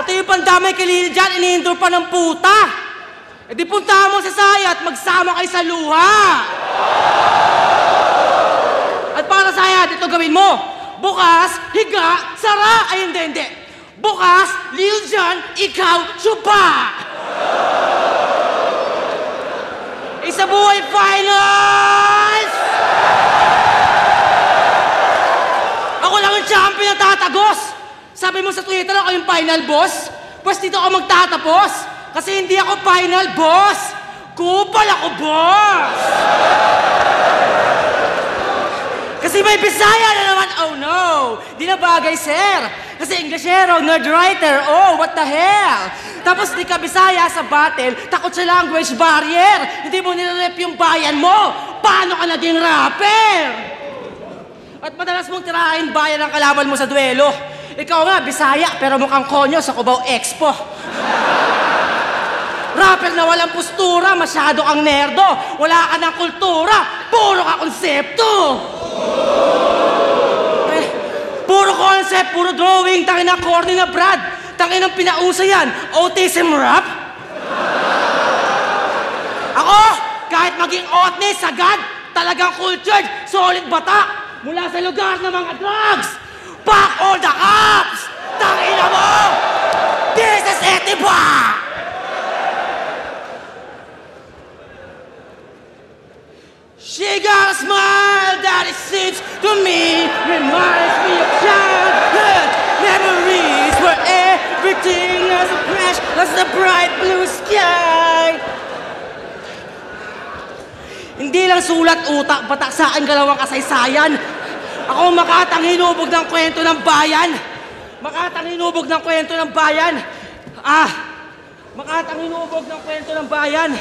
Pati yung pandamay kay Lil Jan, ini-endure pa ng puta. E di puntahan mo sa Saya at magsama kayo sa luha. At para sa Saya, dito gawin mo. Bukas, higa, sara. Ay, hindi. Bukas, Lil Jan, ikaw, supa. Isa buhay finals! Ako lang yung champion na tatagos. Sabi mo sa Twitter ako yung final boss. Pues dito ako magtatapos. Kasi hindi ako final boss. Kupal ako boss. Kasi may Bisaya na naman. Oh no, di na bagay sir. Kasi Englishero, nerd writer. Oh, what the hell? Tapos di ka Bisaya sa battle, takot sa language barrier. Hindi mo nirerep yung bayan mo. Paano ka naging rapper? At madalas mong tirahin bayan ang kalaban mo sa duelo. Ikaw nga, Bisaya, pero mukhang konyo sa Cubao Expo. Rapper na walang postura, masyado kang nerdo. Wala ka ng kultura, puro ka konsepto. Puro concept, puro drawing, tangin na corny na Brad. Tangin ang pinausa yan, autism rap. Ako, kahit maging otne, sagad, talagang cultured, solid bata. Mula sa lugar ng mga drugs. Back all the cops! Tangina mo! This is Etiba! She got a smile that it seems to me reminds me of childhood memories where everything has a crash as the bright blue sky. Hindi lang sulat utak, batak sa akin galawang kasaysayan. Ako makatang hinubog ng kwento ng bayan. Makatang hinubog ng kwento ng bayan. Makatang hinubog ng kwento ng bayan.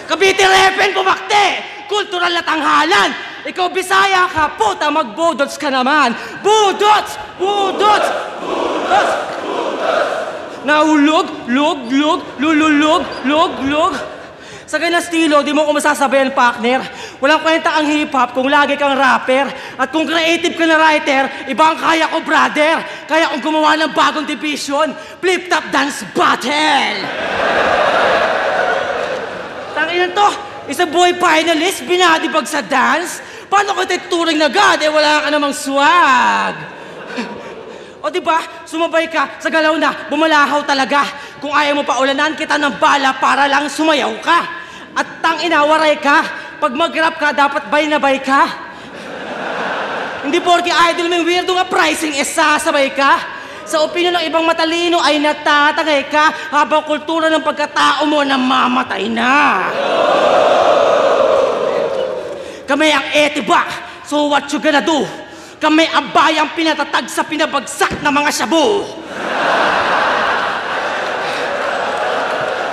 Cavite Repen, pumakte! Kultural na tanghalan! Ikaw Bisaya ka, puta, magbudots ka naman! Budots! Budots! Budots! Budots! Naulog, log, log, lululog, log, log. Sa ganyan estilo, di mo ko masasabayan, partner. Walang kwenta ang hip-hop kung lagi kang rapper. At kung creative ka na writer, iba ang kaya ko, brother. Kaya kong gumawa ng bagong division, flip-top dance battle. Tanginan to, isang buhay finalist, binadibag sa dance. Paano ko turing na God, wala ka namang swag. O diba, sumabay ka sa galaw na, bumalahaw talaga. Kung ayaw mo pa ulanan kita ng bala para lang sumayaw ka. At tangina, waray ka. Pag mag-rap ka, dapat bay na bay ka. Hindi porke idol mo yung weirdo nga pricing, sasabay ka. Sa opinion ng ibang matalino ay natatagay ka habang kultura ng pagkatao mo namamatay na. Kami ang Etiba, so what you gonna do? Kami ang bayang pinatatag sa pinabagsak ng mga shabu.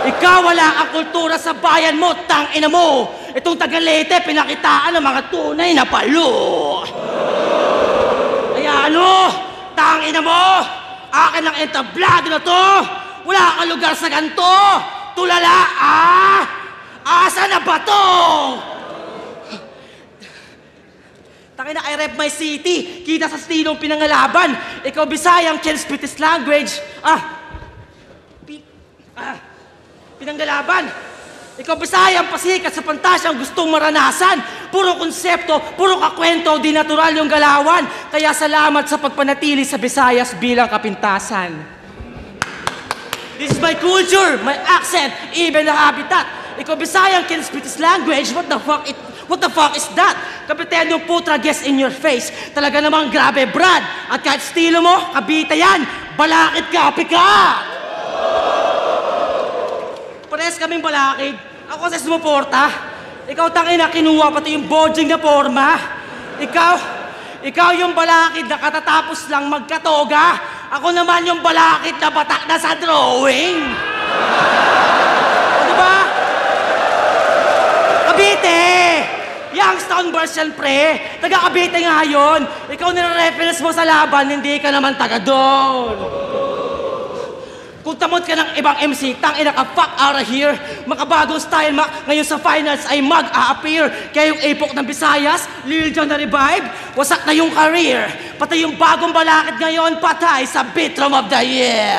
Ikaw wala ang kultura sa bayan mo, tangina mo. Itong Tagalete, pinakitaan ng mga tunay na palo. Kaya ano, tangina mo, akin ang entablado na to. Wala kang lugar sa ganito. Tulala, asa na ba to? Tangina, I rep my city. Kita sa stilong pinangalaban. Ikaw Bisayang can spit this language. Pinanggalaban. Ikaw Bisayang pasikat sa pantasyang gustong maranasan. Puro konsepto, puro kakwento, di natural yung galawan. Kaya salamat sa pagpanatili sa Visayas bilang kapintasan. This is my culture, my accent, even the habitat. Ikaw Bisayang can spit this language. What the fuck is that? Kapitan yung putra guess in your face. Talaga namang grabe, Brad. At kahit estilo mo, Cavite yan. Balakid ka, pikat! Pares kaming balakid. Ako sa sumuporta. Ikaw tangina, kinuha pati yung bodging na forma. Ikaw yung balakid na katatapos lang magkatoga. Ako naman yung balakid na batak na sa drawing. O diba? Cavite! Youngstown version, pre. Taga Cavite nga yun. Ikaw nire-reference mo sa laban, hindi ka naman taga doon. Kung tamot ka ng ibang MC, tangina ka, fuck out of here. Makabagong style, ngayon sa finals ay mag-a-appear. Kaya yung epok ng Visayas, Lil Jon na revive, wasak na yung career. Pati yung bagong balakid ngayon, patay sa Beatrum of the Year.